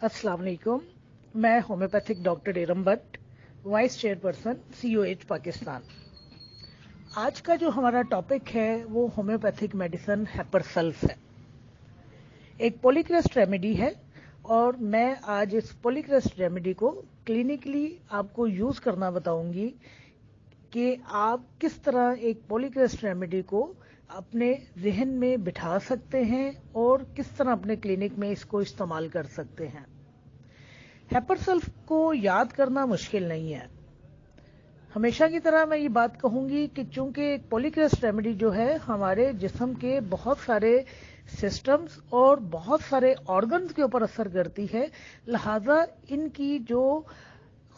अस्सलाम वालेकुम। मैं homeopathic doctor Iram Bhatt, vice chairperson COH Pakistan. आज का जो हमारा टॉपिक है वो होम्योपैथिक मेडिसिन हेपरसल्फ है। एक पॉलीक्रेस्ट रेमेडी है और मैं आज इस पॉलीक्रेस्ट रेमेडी को क्लिनिकली आपको यूज करना बताऊंगी कि आप किस तरह एक पॉलीक्रेस्ट रेमेडी को अपने जहन में बिठा सकते हैं और किस तरह अपने क्लिनिक में इसको इस्तेमाल कर सकते हैं। हेपरसल्फ को याद करना मुश्किल नहीं है। हमेशा की तरह मैं ये बात कहूंगी कि चूंकि एक पॉलीक्रेस्ट रेमेडी जो है हमारे जिस्म के बहुत सारे सिस्टम्स और बहुत सारे ऑर्गन्स के ऊपर असर करती है, लिहाजा इनकी जो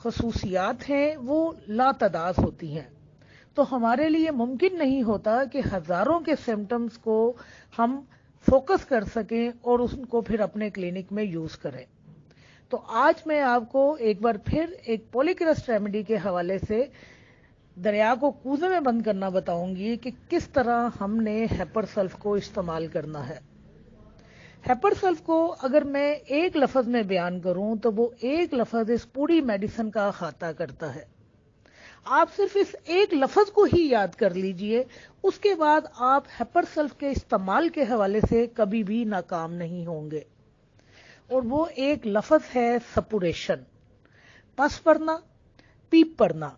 खसूसियात हैं वो लातादाद होती हैं। तो हमारे लिए मुमकिन नहीं होता कि हजारों के सिम्टम्स को हम फोकस कर सकें और उनको फिर अपने क्लिनिक में यूज करें। तो आज मैं आपको एक बार फिर एक पॉलीक्रेस्ट रेमेडी के हवाले से दरिया को कूजे में बंद करना बताऊंगी कि किस तरह हमने हेपरसल्फ को इस्तेमाल करना है। हेपरसल्फ को अगर मैं एक लफ्ज में बयान करूं तो वो एक लफ्ज इस पूरी मेडिसिन का अहाता करता है। आप सिर्फ इस एक लफ्ज को ही याद कर लीजिए, उसके बाद आप हेपरसल्फ के इस्तेमाल के हवाले से कभी भी नाकाम नहीं होंगे। और वो एक लफ्ज है सपुरेशन। पस पड़ना, पीप पड़ना।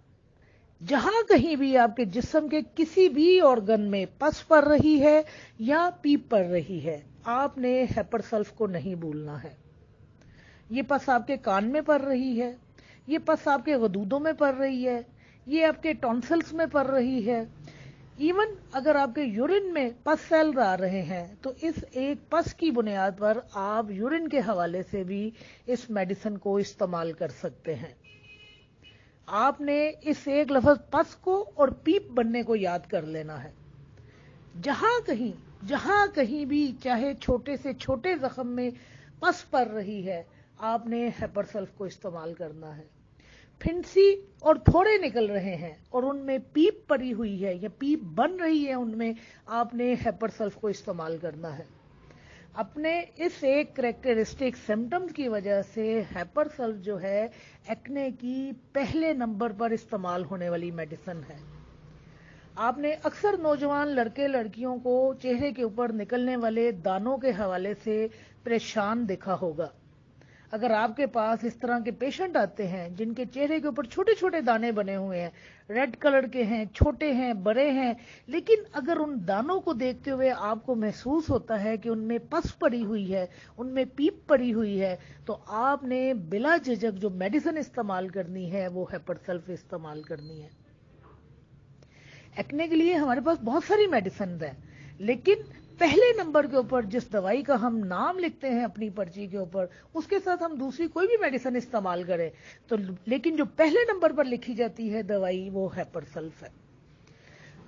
जहां कहीं भी आपके जिस्म के किसी भी ऑर्गन में पस पड़ रही है या पीप पड़ रही है, आपने हेपरसल्फ को नहीं भूलना है। ये पस आपके कान में पड़ रही है, ये पस आपके गदूदों में पड़ रही है, ये आपके टॉन्सिल्स में पड़ रही है, इवन अगर आपके यूरिन में पस सेल आ रहे हैं तो इस एक पस की बुनियाद पर आप यूरिन के हवाले से भी इस मेडिसिन को इस्तेमाल कर सकते हैं। आपने इस एक लफ्ज पस को और पीप बनने को याद कर लेना है। जहां कहीं भी चाहे छोटे से छोटे जख्म में पस पड़ रही है, आपने हेपरसल्फ को इस्तेमाल करना है। फिंसी और फोड़े निकल रहे हैं और उनमें पीप पड़ी हुई है या पीप बन रही है, उनमें आपने हेपरसल्फ को इस्तेमाल करना है। अपने इस एक कैरेक्टरिस्टिक सिम्टम्स की वजह से हेपरसल्फ जो है एक्ने की पहले नंबर पर इस्तेमाल होने वाली मेडिसिन है। आपने अक्सर नौजवान लड़के लड़कियों को चेहरे के ऊपर निकलने वाले दानों के हवाले से परेशान देखा होगा। अगर आपके पास इस तरह के पेशेंट आते हैं जिनके चेहरे के ऊपर छोटे छोटे दाने बने हुए हैं, रेड कलर के हैं, छोटे हैं, बड़े हैं, लेकिन अगर उन दानों को देखते हुए आपको महसूस होता है कि उनमें पस पड़ी हुई है, उनमें पीप पड़ी हुई है, तो आपने बिला झिझक जो मेडिसिन इस्तेमाल करनी है वो हेपरसल्फ इस्तेमाल करनी है। एक्ने के लिए हमारे पास बहुत सारी मेडिसिन है, लेकिन पहले नंबर के ऊपर जिस दवाई का हम नाम लिखते हैं अपनी पर्ची के ऊपर, उसके साथ हम दूसरी कोई भी मेडिसिन इस्तेमाल करें तो लेकिन जो पहले नंबर पर लिखी जाती है दवाई वो हेपरसल्फ है।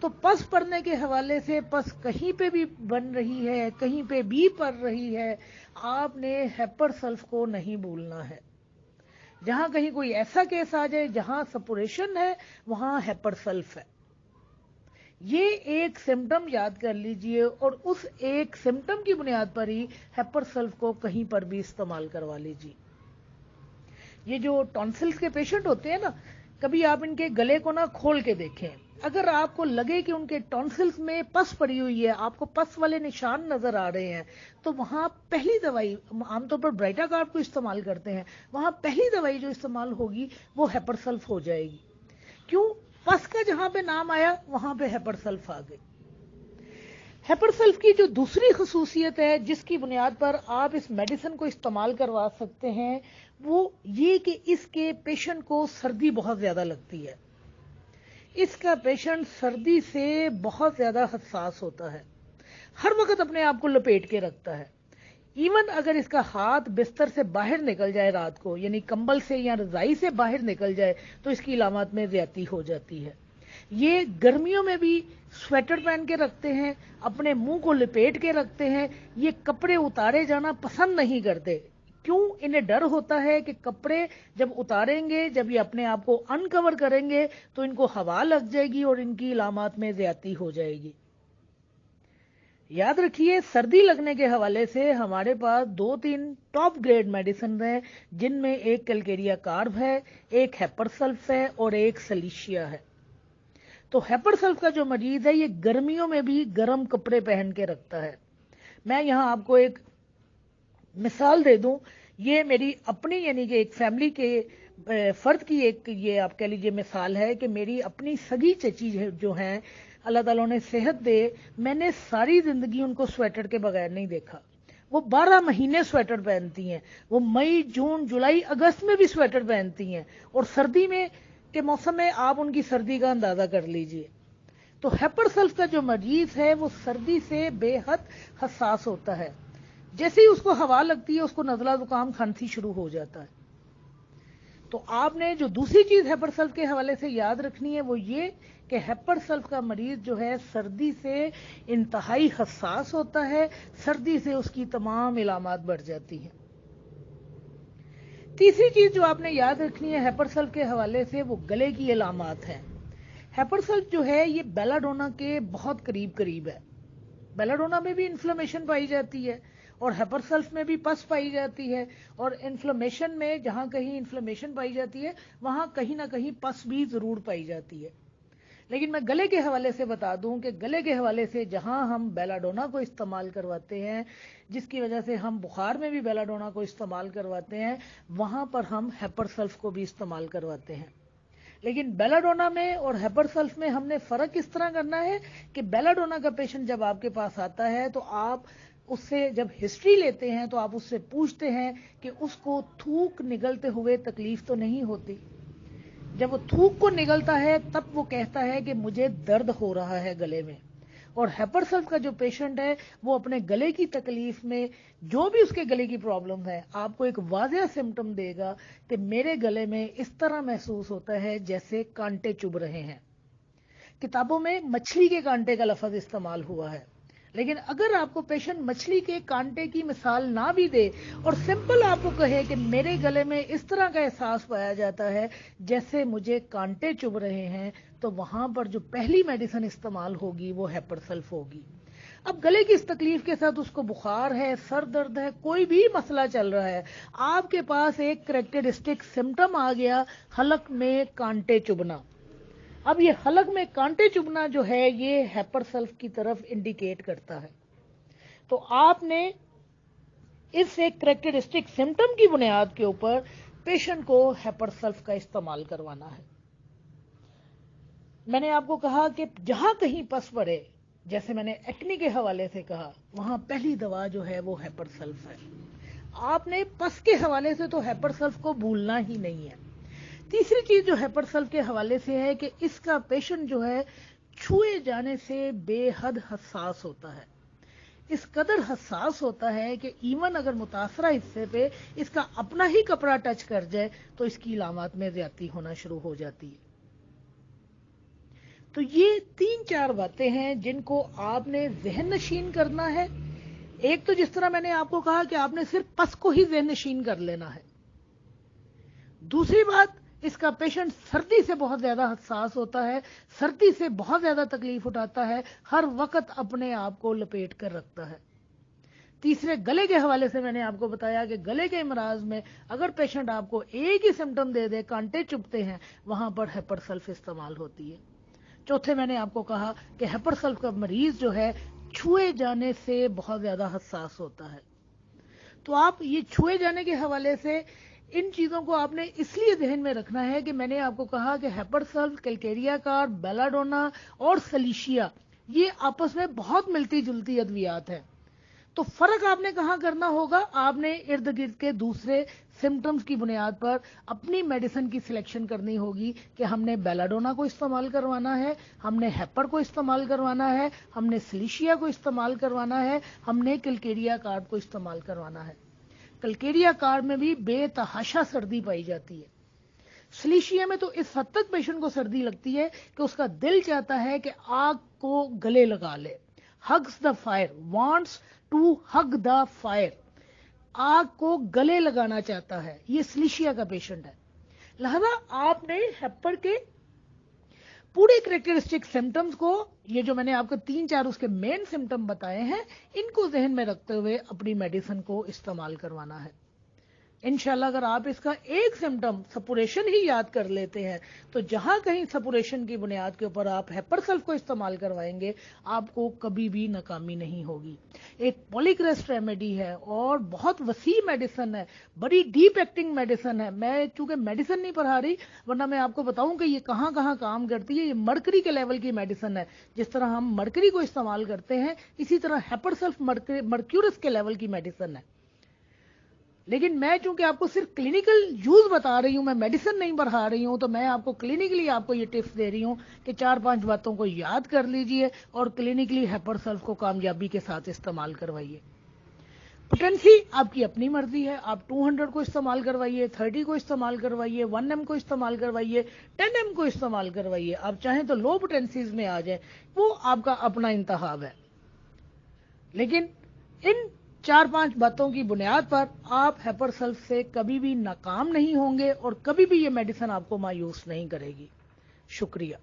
तो पस पड़ने के हवाले से पस कहीं पे भी बन रही है, कहीं पे भी पड़ रही है, आपने हेपरसल्फ को नहीं भूलना है। जहां कहीं कोई ऐसा केस आ जाए जहां सपुरेशन है, वहां हेपरसल्फ है। ये एक सिम्टम याद कर लीजिए और उस एक सिम्टम की बुनियाद पर ही हेपरसल्फ को कहीं पर भी इस्तेमाल करवा लीजिए। ये जो टॉन्सिल्स के पेशेंट होते हैं ना, कभी आप इनके गले को ना खोल के देखें। अगर आपको लगे कि उनके टॉन्सिल्स में पस पड़ी हुई है, आपको पस वाले निशान नजर आ रहे हैं, तो वहां पहली दवाई, आमतौर पर ब्राइटाकार्ब को इस्तेमाल करते हैं, वहां पहली दवाई जो इस्तेमाल होगी वो हेपरसल्फ हो जाएगी। क्यों? पस का जहां पे नाम आया वहां पे हेपरसल्फ आ गई। हेपरसल्फ की जो दूसरी खसूसियत है जिसकी बुनियाद पर आप इस मेडिसिन को इस्तेमाल करवा सकते हैं, वो ये कि इसके पेशेंट को सर्दी बहुत ज्यादा लगती है। इसका पेशेंट सर्दी से बहुत ज्यादा हसास होता है, हर वक्त अपने आप को लपेट के रखता है। इवन अगर इसका हाथ बिस्तर से बाहर निकल जाए रात को, यानी कंबल से या रजाई से बाहर निकल जाए, तो इसकी इलामत में ज्यादती हो जाती है। ये गर्मियों में भी स्वेटर पहन के रखते हैं, अपने मुंह को लपेट के रखते हैं, ये कपड़े उतारे जाना पसंद नहीं करते। क्यों? इन्हें डर होता है कि कपड़े जब उतारेंगे, जब ये अपने आप को अनकवर करेंगे तो इनको हवा लग जाएगी और इनकी इलामत में ज्यादती हो जाएगी। याद रखिए, सर्दी लगने के हवाले से हमारे पास 2-3 टॉप ग्रेड मेडिसिन हैं, जिनमें एक कैलकेरिया कार्ब है, एक हेपरसल्फ है और एक सलीशिया है। तो हेपरसल्फ का जो मरीज है ये गर्मियों में भी गर्म कपड़े पहन के रखता है। मैं यहाँ आपको एक मिसाल दे दूं, ये मेरी अपनी यानी कि एक फैमिली के फर्द की एक ये आप कह लीजिए मिसाल है कि मेरी अपनी सगी चची जो हैं, अल्लाह ताला उन्हें सेहत दे, मैंने सारी जिंदगी उनको स्वेटर के बगैर नहीं देखा। वो 12 महीने स्वेटर पहनती हैं, वो मई जून जुलाई अगस्त में भी स्वेटर पहनती हैं, और सर्दी में के मौसम में आप उनकी सर्दी का अंदाजा कर लीजिए। तो हेपरसल्फ का जो मरीज है वो सर्दी से बेहद हसास होता है। जैसे ही उसको हवा लगती है उसको नजला जुकाम खांसी शुरू हो जाता है। तो आपने जो दूसरी चीज हेपरसल्फ के हवाले से याद रखनी है वो ये कि हेपरसल्फ का मरीज जो है सर्दी से इंतहाई हसास होता है, सर्दी से उसकी तमाम इलामात बढ़ जाती हैं। तीसरी चीज जो आपने याद रखनी है हेपरसल्फ के हवाले से वो गले की इलामात हैं। हेपरसल्फ जो है ये बेलाडोना के बहुत करीब करीब है। बेलाडोना में भी इन्फ्लेमेशन पाई जाती है और हेपरसल्फ में भी पस पाई जाती है, और इन्फ्लेमेशन में जहां कहीं इन्फ्लेमेशन पाई जाती है वहां कहीं ना कहीं पस भी जरूर पाई जाती है। लेकिन मैं गले के हवाले से बता दूं कि गले के हवाले से जहां हम बेलाडोना को इस्तेमाल करवाते हैं, जिसकी वजह से हम बुखार में भी बेलाडोना को इस्तेमाल करवाते हैं, वहां पर हम हेपरसल्फ को भी इस्तेमाल करवाते हैं। लेकिन बेलाडोना में और हेपरसल्फ में हमने फर्क इस तरह करना है कि बेलाडोना का पेशेंट जब आपके पास आता है तो आप उससे जब हिस्ट्री लेते हैं तो आप उससे पूछते हैं कि उसको थूक निगलते हुए तकलीफ तो नहीं होती। जब वो थूक को निगलता है तब वो कहता है कि मुझे दर्द हो रहा है गले में। और हेपरसल्फ का जो पेशेंट है वो अपने गले की तकलीफ में, जो भी उसके गले की प्रॉब्लम है, आपको एक वाज़ेह सिम्टम देगा कि मेरे गले में इस तरह महसूस होता है जैसे कांटे चुभ रहे हैं। किताबों में मछली के कांटे का लफ्ज इस्तेमाल हुआ है, लेकिन अगर आपको पेशेंट मछली के कांटे की मिसाल ना भी दे और सिंपल आपको कहे कि मेरे गले में इस तरह का एहसास पाया जाता है जैसे मुझे कांटे चुभ रहे हैं, तो वहां पर जो पहली मेडिसिन इस्तेमाल होगी वो हेपरसल्फ होगी। अब गले की इस तकलीफ के साथ उसको बुखार है, सर दर्द है, कोई भी मसला चल रहा है, आपके पास एक कैरेक्टरिस्टिक सिम्टम आ गया, हलक में कांटे चुभना। अब ये हलक में कांटे चुभना जो है ये हेपरसल्फ की तरफ इंडिकेट करता है। तो आपने इस एक कैरेक्टरिस्टिक सिम्टम की बुनियाद के ऊपर पेशेंट को हेपरसल्फ का इस्तेमाल करवाना है। मैंने आपको कहा कि जहां कहीं पस पड़े, जैसे मैंने एक्ने के हवाले से कहा, वहां पहली दवा जो है वो हेपरसल्फ है। आपने पस के हवाले से तो हेपरसल्फ को भूलना ही नहीं है। तीसरी चीज जो हेपरसल्फ के हवाले से है कि इसका पेशेंट जो है छुए जाने से बेहद हसास होता है। इस कदर हसास होता है कि इवन अगर मुतासरा हिस्से पे इसका अपना ही कपड़ा टच कर जाए तो इसकी इलामात में ज्यादती होना शुरू हो जाती है। तो ये 3-4 बातें हैं जिनको आपने ज़हन नशीन करना है। एक तो जिस तरह मैंने आपको कहा कि आपने सिर्फ पस को ही ज़हन नशीन कर लेना है। दूसरी बात, इसका पेशेंट सर्दी से बहुत ज्यादा हसास होता है, सर्दी से बहुत ज्यादा तकलीफ उठाता है, हर वक्त अपने आप को लपेट कर रखता है। तीसरे, गले के हवाले से मैंने आपको बताया कि गले के इमराज में अगर पेशेंट आपको एक ही सिम्टम दे दे, कांटे चुभते हैं, वहां पर हेपरसल्फ इस्तेमाल होती है। चौथे, मैंने आपको कहा कि हेपरसल्फ का मरीज जो है छुए जाने से बहुत ज्यादा हसास होता है। तो आप ये छुए जाने के हवाले से इन चीजों को आपने इसलिए ध्यान में रखना है कि मैंने आपको कहा कि हेपरसल्फ, कैलकेरिया कार्ब, बेलाडोना और सलीशिया ये आपस में बहुत मिलती जुलती अद्वियात हैं। तो फर्क आपने कहां करना होगा, आपने इर्द गिर्द के दूसरे सिम्टम्स की बुनियाद पर अपनी मेडिसिन की सिलेक्शन करनी होगी कि हमने बेलाडोना को इस्तेमाल करवाना है, हमने हेपर को इस्तेमाल करवाना है, हमने सलीशिया को इस्तेमाल करवाना है, हमने कैलकेरिया कार्ब को इस्तेमाल करवाना है। कैलकेरिया कार्ब में भी बेतहाशा सर्दी पाई जाती है। सलीशिया में तो इस हद तक पेशेंट को सर्दी लगती है कि उसका दिल चाहता है कि आग को गले लगा ले। Hugs the fire, wants to hug the fire, आग को गले लगाना चाहता है। ये सलीशिया का पेशेंट है। लिहाजा आपने हेपर के पूरे करेक्टरिस्टिक सिम्टम्स को, ये जो मैंने आपको 3-4 उसके मेन सिम्टम बताए हैं, इनको जहन में रखते हुए अपनी मेडिसिन को इस्तेमाल करवाना है। इंशाल्लाह अगर आप इसका एक सिम्टम सपुरेशन ही याद कर लेते हैं, तो जहां कहीं सपुरेशन की बुनियाद के ऊपर आप हेपरसल्फ को इस्तेमाल करवाएंगे, आपको कभी भी नाकामी नहीं होगी। एक पॉलीक्रेस्ट रेमेडी है और बहुत वसी मेडिसिन है, बड़ी डीप एक्टिंग मेडिसिन है। मैं चूंकि मेडिसिन नहीं पढ़ा रही, वरना मैं आपको बताऊं कि ये कहां कहां काम करती है। ये मर्करी के लेवल की मेडिसिन है। जिस तरह हम मर्करी को इस्तेमाल करते हैं, इसी तरह हेपरसल्फ मर्क्यूरस के लेवल की मेडिसिन है। लेकिन मैं चूंकि आपको सिर्फ क्लिनिकल यूज बता रही हूं, मैं मेडिसिन नहीं बढ़ा रही हूं, तो मैं आपको क्लिनिकली आपको ये टिप्स दे रही हूं कि 4-5 बातों को याद कर लीजिए और क्लिनिकली हेपरसल्फ को कामयाबी के साथ इस्तेमाल करवाइए। पोटेंसी आपकी अपनी मर्जी है, आप 200 को इस्तेमाल करवाइए, 30 को इस्तेमाल करवाइए, 1M को इस्तेमाल करवाइए, 10M को इस्तेमाल करवाइए। आप चाहें तो लो पोटेंसीज में आ जाए, वो आपका अपना इंतखाब है। लेकिन इन 4-5 बातों की बुनियाद पर आप हेपरसल्फ से कभी भी नाकाम नहीं होंगे और कभी भी ये मेडिसिन आपको मायूस नहीं करेगी। शुक्रिया।